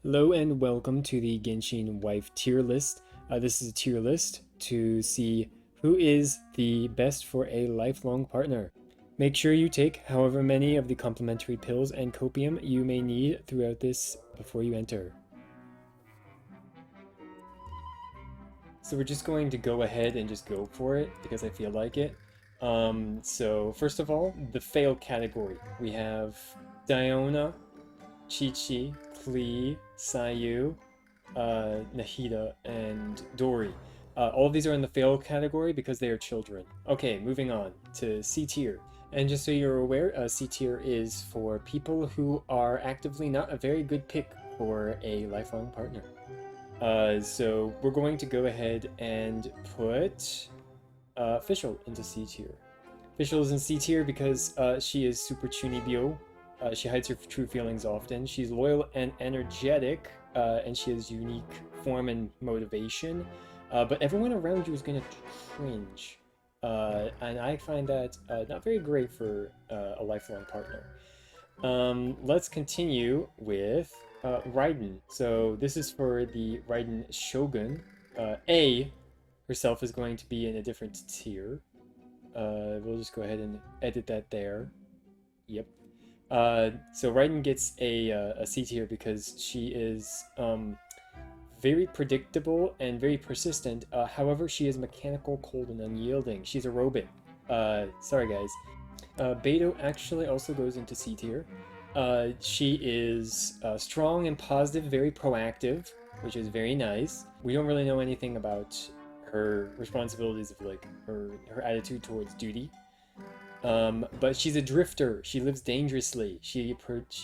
Hello and welcome to the Genshin wife tier list. This is a tier list to see who is the best for a lifelong partner. Make sure you take however many of the complementary pills and copium you may need throughout this before you enter. So we're just going to go ahead and just go for it because I feel like it. So first of all, the fail category. We have Diona, Chi-Chi, Klee, Sayu, Nahida, and Dori. All of these are in the fail category because they are children. Okay, moving on to C tier. And just so you're aware, C tier is for people who are actively not a very good pick for a lifelong partner. So we're going to go ahead and put Fischl into C tier. Fischl is in C tier because she is super chunibyo. She hides her true feelings often. She's loyal and energetic, and she has unique form and motivation. But everyone around you is going to cringe. And I find that not very great for a lifelong partner. Let's continue with Raiden. So this is for the Raiden Shogun. A herself is going to be in a different tier. We'll just go ahead and edit that there. Yep. So Raiden gets a C tier because she is very predictable and very persistent. However, she is mechanical, cold, and unyielding. She's a robot. Sorry guys. Beto actually also goes into C tier. She is strong and positive, very proactive, which is very nice. We don't really know anything about her responsibilities of like her attitude towards duty. But she's a drifter. She lives dangerously. She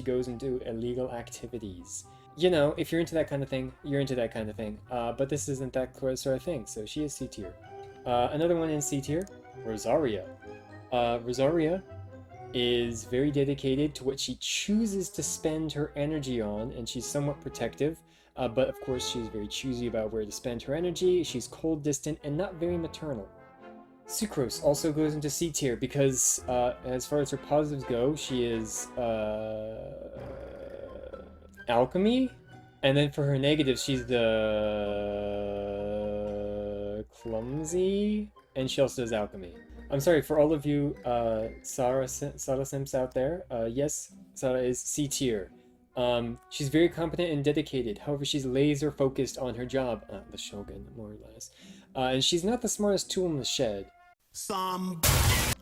goes into illegal activities. You know, if you're into that kind of thing, you're into that kind of thing. But this isn't that sort of thing, so she is C tier. Another one in C tier, Rosaria. Rosaria is very dedicated to what she chooses to spend her energy on, and she's somewhat protective. But of course, she's very choosy about where to spend her energy. She's cold, distant, and not very maternal. Sucrose also goes into C tier because, as far as her positives go, she is alchemy, and then for her negatives, she's the clumsy, and she also does alchemy. I'm sorry for all of you Sara simps out there. Yes, Sara is C tier. She's very competent and dedicated. However, she's laser focused on her job, the Shogun, more or less. And she's not the smartest tool in the shed.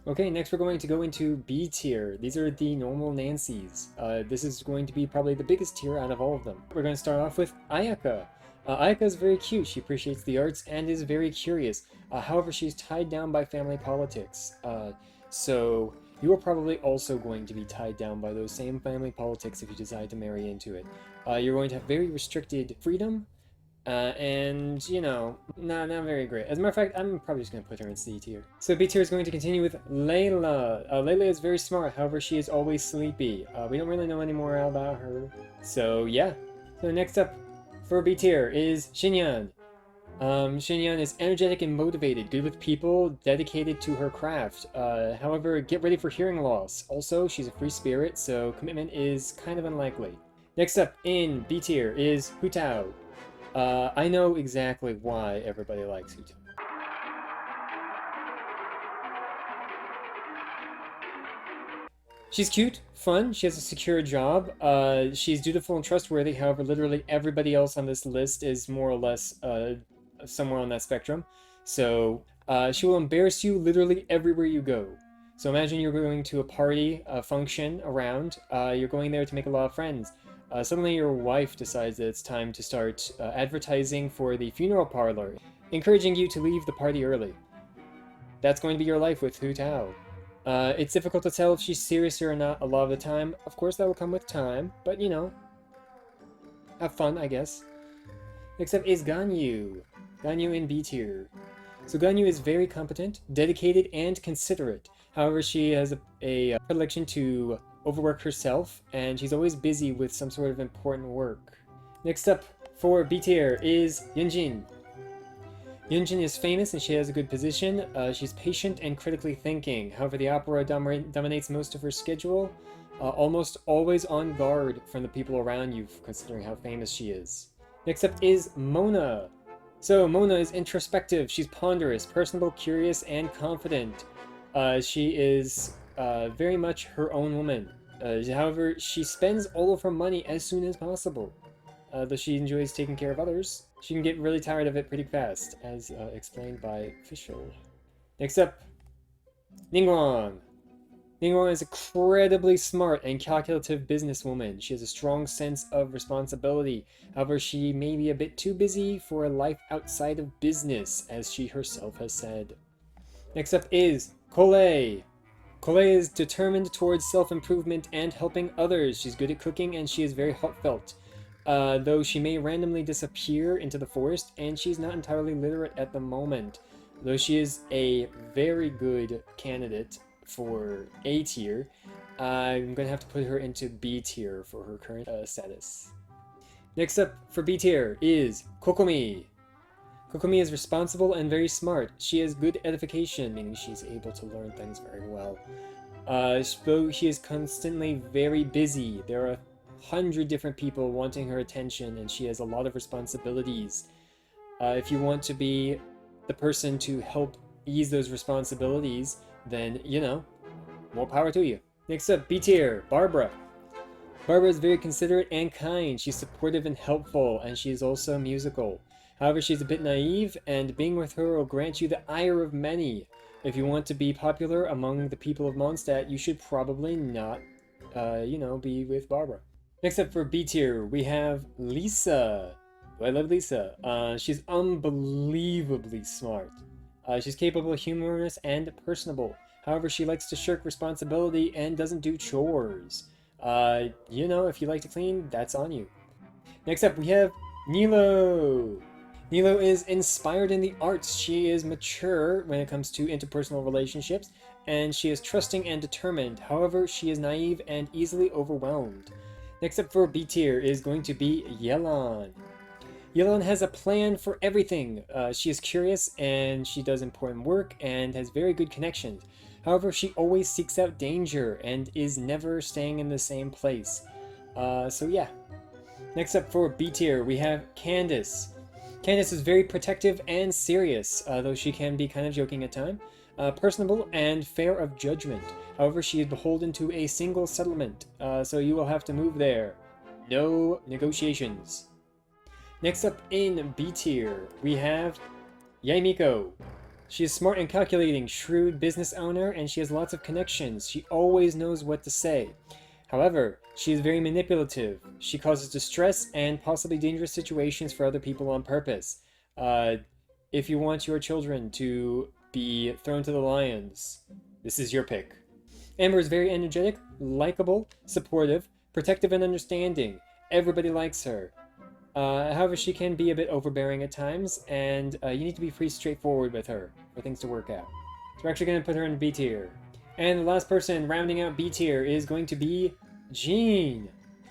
Okay, next we're going to go into B tier. These are the normal Nancys. This is going to be probably the biggest tier out of all of them. We're going to start off with Ayaka. Ayaka is very cute. She appreciates the arts and is very curious. However, she's tied down by family politics. So you are probably also going to be tied down by those same family politics if you decide to marry into it. You're going to have very restricted freedom, and, you know, not very great. As a matter of fact, I'm probably just going to put her in C tier. So B tier is going to continue with Layla. Layla is very smart, however, she is always sleepy. We don't really know any more about her. So, yeah. So next up for B tier is Xinyan. Xinyan is energetic and motivated, good with people, dedicated to her craft. However, get ready for hearing loss. Also, she's a free spirit, so commitment is kind of unlikely. Next up in B tier is Hu Tao. I know exactly why everybody likes Hu Tao. She's cute, fun, she has a secure job, she's dutiful and trustworthy, however literally everybody else on this list is more or less somewhere on that spectrum. So she will embarrass you literally everywhere you go. So imagine you're going to a party, a function around, you're going there to make a lot of friends. Suddenly your wife decides that it's time to start advertising for the funeral parlor, encouraging you to leave the party early. That's going to be your life with Hu Tao. It's difficult to tell if she's serious or not a lot of the time. Of course, that will come with time, but you know, have fun, I guess. Next up is Ganyu. Ganyu in B tier. So Ganyu is very competent, dedicated, and considerate. However, she has a predilection to overwork herself, and she's always busy with some sort of important work. Next up for B tier is Yunjin. Yunjin is famous and she has a good position. She's patient and critically thinking. However, the opera dominates most of her schedule. almost always on guard from the people around you, considering how famous she is. Next up is Mona. So Mona is introspective. She's ponderous, personable, curious, and confident. She is very much her own woman. However, she spends all of her money as soon as possible. Though she enjoys taking care of others, she can get really tired of it pretty fast, as explained by Official. Next up, Ningguang. Ningguang is incredibly smart and calculative businesswoman. She has a strong sense of responsibility. However, she may be a bit too busy for a life outside of business, as she herself has said. Next up is Colette. Colette is determined towards self-improvement and helping others. She's good at cooking and she is very heartfelt. Though she may randomly disappear into the forest, and she's not entirely literate at the moment. Though she is a very good candidate for A tier, I'm going to have to put her into B tier for her current status. Next up for B tier is Kokomi. Kokomi is responsible and very smart. She has good edification, meaning she's able to learn things very well. She is constantly very busy. There are 100 different people wanting her attention, and she has a lot of responsibilities. If you want to be the person to help ease those responsibilities, then, you know, more power to you. Next up, B tier, Barbara. Barbara is very considerate and kind. She's supportive and helpful, and she is also musical. However, she's a bit naive, and being with her will grant you the ire of many. If you want to be popular among the people of Mondstadt, you should probably not, be with Barbara. Next up for B tier, we have Lisa. I love Lisa. She's unbelievably smart. She's capable, humorous, and personable. However, she likes to shirk responsibility and doesn't do chores. If you like to clean, that's on you. Next up, we have Nilo. Nilo is inspired in the arts. She is mature when it comes to interpersonal relationships, and she is trusting and determined. However, she is naive and easily overwhelmed. Next up for B tier is going to be Yelan. Yelan has a plan for everything. She is curious and she does important work and has very good connections. However, she always seeks out danger and is never staying in the same place. So yeah. Next up for B tier, we have Candace. Candace is very protective and serious, though she can be kind of joking at times. Personable and fair of judgment. However, she is beholden to a single settlement, so you will have to move there. No negotiations. Next up in B tier, we have Yaimiko. She is smart and calculating, shrewd business owner, and she has lots of connections. She always knows what to say. However, she is very manipulative. She causes distress and possibly dangerous situations for other people on purpose. If you want your children to be thrown to the lions, this is your pick. Amber is very energetic, likable, supportive, protective, and understanding. Everybody likes her. However, she can be a bit overbearing at times, and you need to be pretty straightforward with her for things to work out. So we're actually going to put her in B tier. And the last person rounding out B tier is going to be Jean.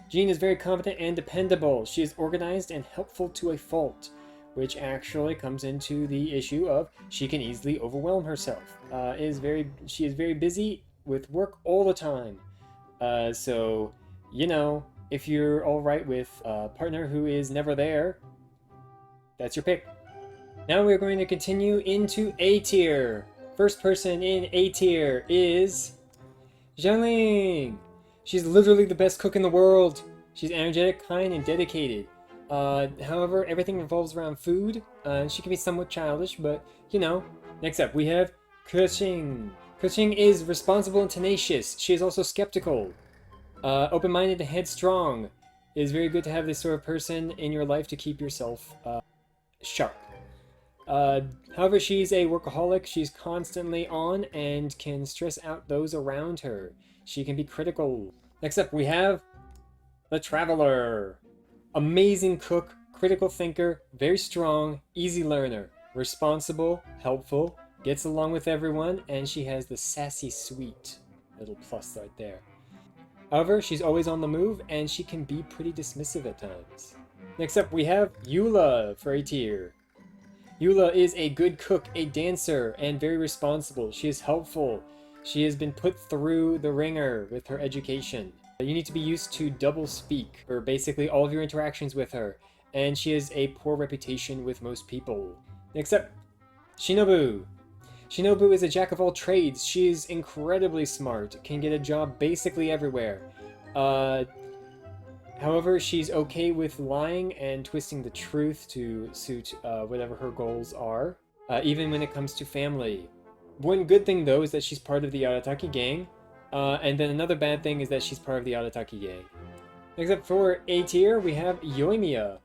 Jean is very competent and dependable. She is organized and helpful to a fault, which actually comes into the issue of she can easily overwhelm herself. She is very busy with work all the time. So, if you're alright with a partner who is never there, that's your pick. Now we're going to continue into A tier. First person in A tier is Zhangling. She's literally the best cook in the world. She's energetic, kind, and dedicated. However, everything revolves around food. She can be somewhat childish, but, Next up, we have Keqing. Keqing is responsible and tenacious. She is also skeptical. Open-minded and headstrong. It is very good to have this sort of person in your life to keep yourself sharp. However, she's a workaholic. She's constantly on and can stress out those around her. She can be critical. Next up, we have the Traveler. Amazing cook, critical thinker, very strong, easy learner, responsible, helpful, gets along with everyone, and she has the sassy sweet little plus right there. However, she's always on the move, and she can be pretty dismissive at times. Next up, we have Eula for A tier. Eula is a good cook, a dancer, and very responsible. She is helpful. She has been put through the ringer with her education. You need to be used to double speak, or basically all of your interactions with her, and she has a poor reputation with most people. Except Shinobu. Shinobu is a jack of all trades. She is incredibly smart, can get a job basically everywhere. However, she's okay with lying and twisting the truth to suit whatever her goals are, even when it comes to family. One good thing, though, is that she's part of the Arataki gang, and then another bad thing is that she's part of the Arataki gang. Except for A tier, we have Yoimiya.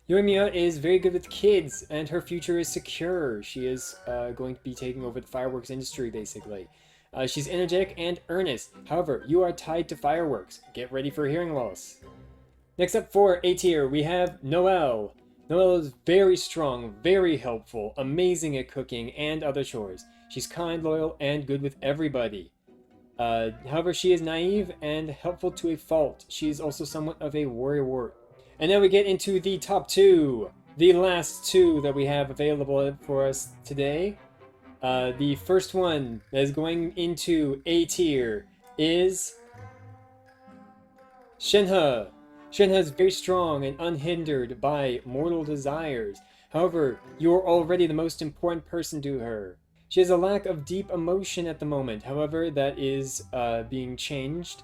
Yoimiya is very good with kids, and her future is secure. She is going to be taking over the fireworks industry, basically. She's energetic and earnest. However, you are tied to fireworks. Get ready for hearing loss. Next up for A tier, we have Noelle. Noelle is very strong, very helpful, amazing at cooking and other chores. She's kind, loyal, and good with everybody. However, she is naive and helpful to a fault. She is also somewhat of a worrywart. And now we get into the top two. The last two that we have available for us today. The first one that is going into A tier is Shenhe. Shenhe is very strong and unhindered by mortal desires. However, you are already the most important person to her. She has a lack of deep emotion at the moment. However, that is being changed.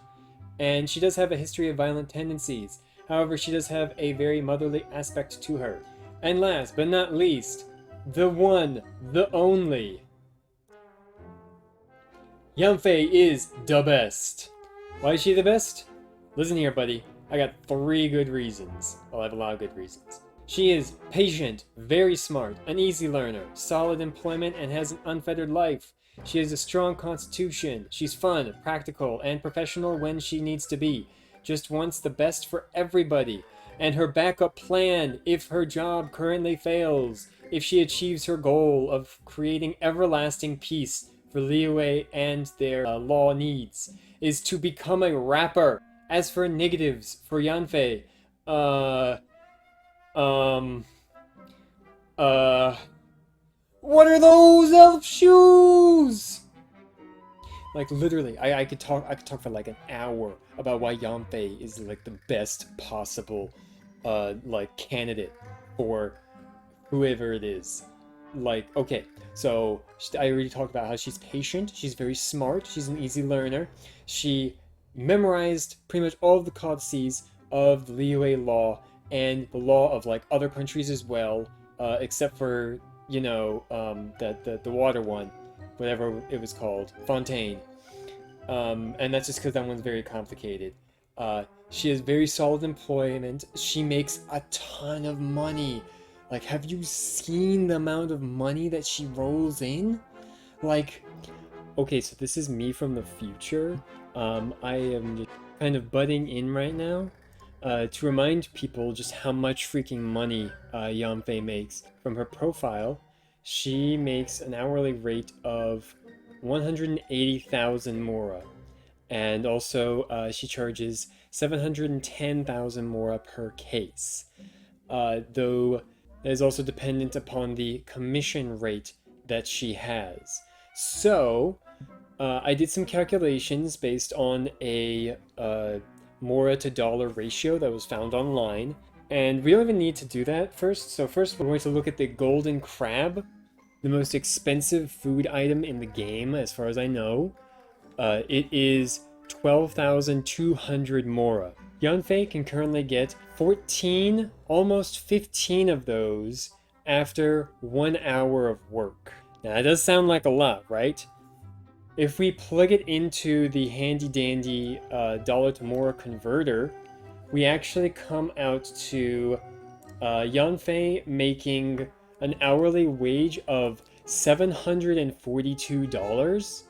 And she does have a history of violent tendencies. However, she does have a very motherly aspect to her. And last but not least, the one, the only. Yanfei is the best. Why is she the best? Listen here, buddy. I got 3 good reasons. Well, I have a lot of good reasons. She is patient, very smart, an easy learner, solid employment, and has an unfettered life. She has a strong constitution. She's fun, practical, and professional when she needs to be. Just wants the best for everybody. And her backup plan if her job currently fails, if she achieves her goal of creating everlasting peace for Liyue and their law needs, is to become a rapper. As for negatives for Yanfei, what are those elf shoes? Like literally, I could talk for like an hour about why Yanfei is like the best possible like candidate for whoever it is. Like, okay, so I already talked about how she's patient, she's very smart, she's an easy learner, she memorized pretty much all of the codices of the Liyue law and the law of like other countries as well, except for, you know, the water one, whatever it was called, Fontaine. And that's just because that one's very complicated. She has very solid employment. She makes a ton of money. Like, have you seen the amount of money that she rolls in? Like, okay, so this is me from the future. I am just kind of butting in right now to remind people just how much freaking money Yanfei makes. From her profile, she makes an hourly rate of 180,000 mora. And also, she charges 710,000 mora per case. Though that is also dependent upon the commission rate that she has. So, I did some calculations based on a mora to dollar ratio that was found online. And we don't even need to do that first. So first we're going to look at the golden crab, the most expensive food item in the game as far as I know. It is 12,200 mora. Yanfei can currently get 14, almost 15 of those after 1 hour of work. Now that does sound like a lot, right? If we plug it into the handy dandy dollar to mora converter, we actually come out to Yanfei making an hourly wage of $742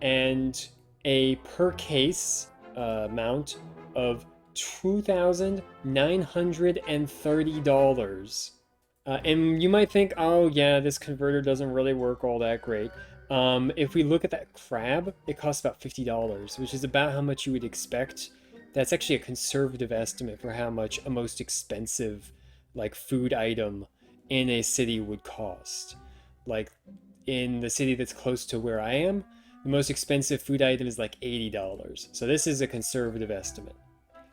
and a per case amount of $2,930. And you might think, oh yeah, this converter doesn't really work all that great. If we look at that crab, it costs about $50, which is about how much you would expect. That's actually a conservative estimate for how much a most expensive like food item in a city would cost. Like in the city that's close to where I am, The most expensive food item is like $80. So this is a conservative estimate.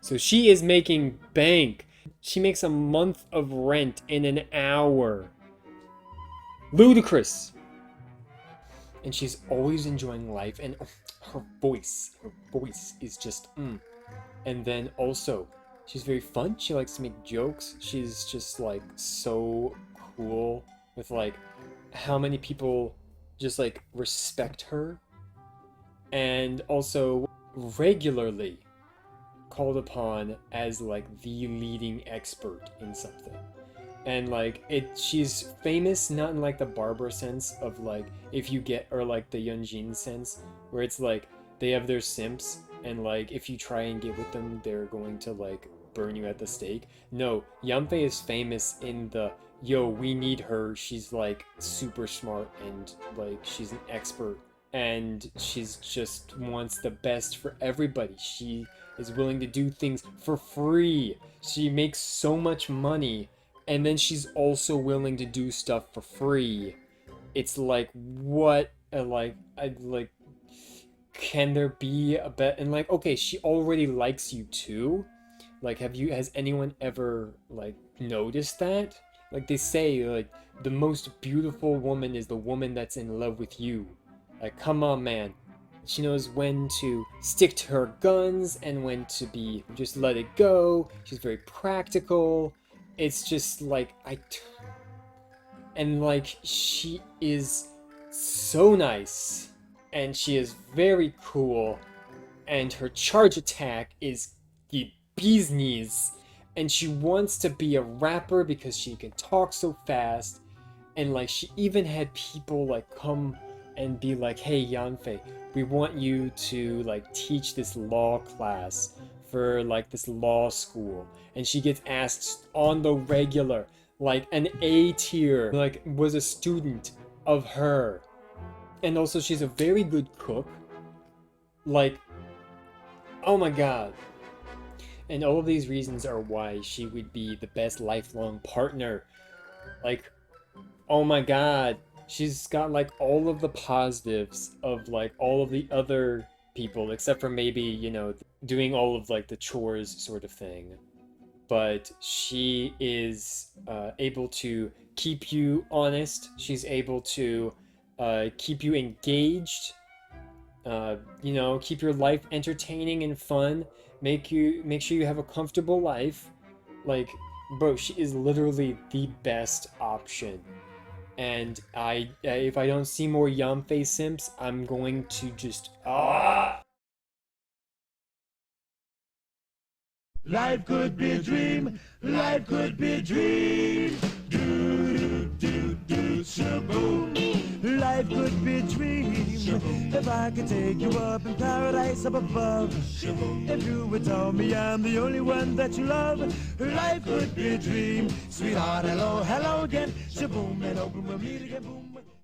So she is making bank. She makes a month of rent in an hour. Ludicrous. And she's always enjoying life, and her voice is just And then also, she's very fun. She likes to make jokes. She's just like so cool with like how many people just like respect her, and also regularly called upon as like the leading expert in something. And like she's famous not in like the Barbara sense of like if you get, or like the Yunjin sense where it's like they have their simps and like if you try and get with them they're going to like burn you at the stake. No, Yanfei is famous in the yo, we need her, she's like super smart and like she's an expert and she's just wants the best for everybody. She is willing to do things for free. She makes so much money, and then she's also willing to do stuff for free. It's like, what? I like. Can there be a bet? And like, okay, she already likes you too. Like, has anyone ever like noticed that? Like they say, like the most beautiful woman is the woman that's in love with you. Like, come on, man. She knows when to stick to her guns and when to be just let it go. She's very practical. It's just like and like she is so nice and she is very cool and her charge attack is the bee's knees, and she wants to be a rapper because she can talk so fast. And like she even had people like come and be like, hey Yanfei, we want you to like teach this law class for like this law school. And she gets asked on the regular, like an A tier like was a student of her. And also she's a very good cook. Like, oh my god. And all of these reasons are why she would be the best lifelong partner. Like, oh my god, she's got like all of the positives of like all of the other people, except for maybe, you know, doing all of like the chores sort of thing. But she is able to keep you honest. She's able to keep you engaged. You know, keep your life entertaining and fun. Make sure you have a comfortable life. Like, bro, she is literally the best option. And if I don't see more Yanfei simps, I'm going to just Life could be a dream, life could be a dream. Do do do do shaboom. Life could be a dream. Shaboom. If I could take you up in paradise up above. Shaboom. If you would tell me I'm the only one that you love. Life could be a dream. Sweetheart, hello, hello again. Shaboom, and open we'll meet again. Boom.